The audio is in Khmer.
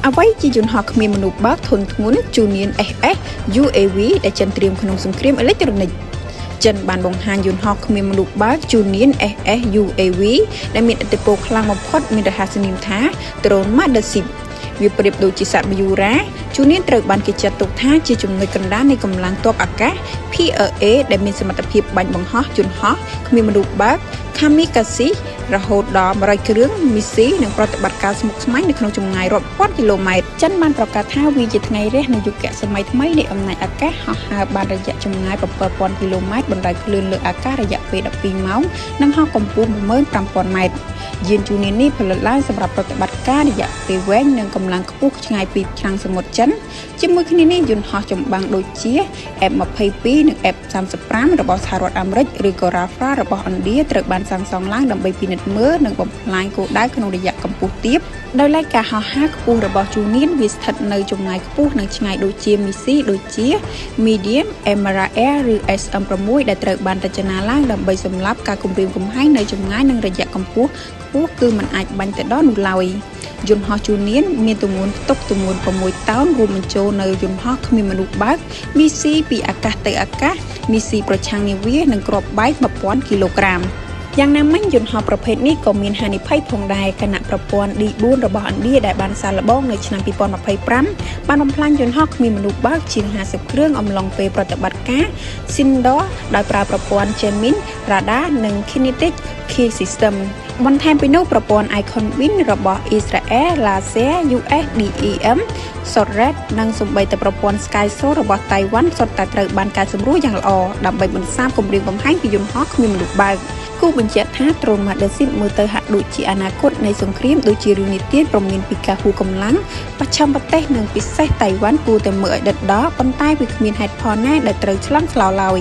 អ្វីជាយន្តហោះគ្មានមនុស្សបើកធុនធ្ងន់ Junin SS UAV ដែលចិនត្រៀមក្នុងសង្គ្រាមអេឡិចត្រូនិកចិនបានបង្ហាញយន្តហោះគ្មានមនុស្សបើក Junin SS UAV ដែលមានឥទ្ធិពលខ្លាំងបំផុតមានរហស្សនាមថា Drone Mothership វាប្រៀបដូចជាសត្វមយូរ៉ា Junin ត្រូវបានគេចាត់ទុកថាជាចំណុចកណ្ដាលនៃកម្លាំងទ័ពអាកាស PLA ដែលមានសមត្ថភាពបាញ់បង្ហោះយន្តហោះគ្មានមនុស្សបើក Kamikaze រហូតដល់100គ្រឿងមីស៊ីនិងប្រតិបត្តិការស្មុគស្មាញនៅក្នុងចម្ងាយរាប់ពាន់គីឡូម៉ែត្រចិនបានប្រកាសថាវាជាថ្ងៃរះនៃយុគសម័យថ្មីនៃអំណាចអាកាសហោះហើរបានរយៈចម្ងាយ7000គីឡូម៉ែត្របណ្ដោយគ្លឿនលើអាកាសរយៈពេល12ម៉ោងនិងហោះកម្ពស់15000ម៉ែត្រយាន Junin នេះផលិតឡើងសម្រាប់ប្រតិបត្តិការរយៈពេលវែងនិងកម្លាំងខ្ពស់ឆ្ងាយពីឆ្មាំងសមុទ្រចិនជាមួយគ្នានេះយន្តហោះចម្បាំងដូចជា F-22 និង F-35 របស់សហរដ្ឋអាមេរិកឬក៏ Rafale របស់ឥណ្ឌាត្រូវបានសាងសង់ឡើងដើម្បីពិនិត្យមើលនិងបំផ្លាញគោលដៅក្នុងរយៈកម្ពស់ទាបដោយឡែកការហោះហើរខ្ពស់របស់ Junin វាស្ថិតនៅចម្ងាយខ្ពស់និងឆ្ងាយដូចជាមីស៊ីដូចជា Medium Emerald Air ឬ SM-6 ដែលត្រូវបានរចនាឡើងដើម្បីសម្លាប់ការគំរាមកំហែងនៅចម្ងាយនិងរយៈកម្ពស់ខ្ពស់គឺมันអាចបាញ់ទៅដល់នោះឡើយយន្តហោះ Junin មានទម្ងន់ផ្ទុកទម្ងន់6តោនរួមបញ្ចូលនៅយន្តហោះគ្មានមនុស្សបើកមីស៊ីពីអាកាសទៅអាកាសមីស៊ីប្រឆាំងនាវានិងគ្រាប់បែក1000គីឡូក្រាមយ៉ាងណាមិញយន្តហោះប្រភេទនេះក៏មានហានិភ័យផងដែរគណៈប្រព័ន្ធ D4 របស់ឥណ្ឌាដែលបានសាកល្បងនៅឆ្នាំ2025បានបំផ្លាញយន្តហោះគ្មានមនុស្សបើកជាង50គ្រឿងអំឡុងពេលប្រតិបត្តិការ Sindor ដោយប្រើប្រព័ន្ធ Jamming Radar និង Kinetic Key System បន្ថែមពីនោះប្រព័ន្ធ Icon Wing របស់ Israel Laser USDEM Short-range និងសូម្បីតែប្រព័ន្ធ Sky Source របស់តៃវ៉ាន់សុទ្ធតែត្រូវបានកែសម្រួលយ៉ាងល្អដើម្បីបន្សាបគម្រាមកំហែងពីយន្តហោះគ្មានមនុស្សបើកគូបញ្ជាក់ថា Drone Mothership មើលទៅហាក់ដូចជាអនាគតនៃសង្គ្រាមដូចជារឿងនិទានព្រមានពីការហួសកម្លាំងបច្ឆមប្រទេសនិងពិសេសតៃវ៉ាន់គួរតែមើលឲ្យដិតដល់ប៉ុន្តែវាគ្មានហេតុផលណាដែលត្រូវឆ្លងឆ្លោឡើយ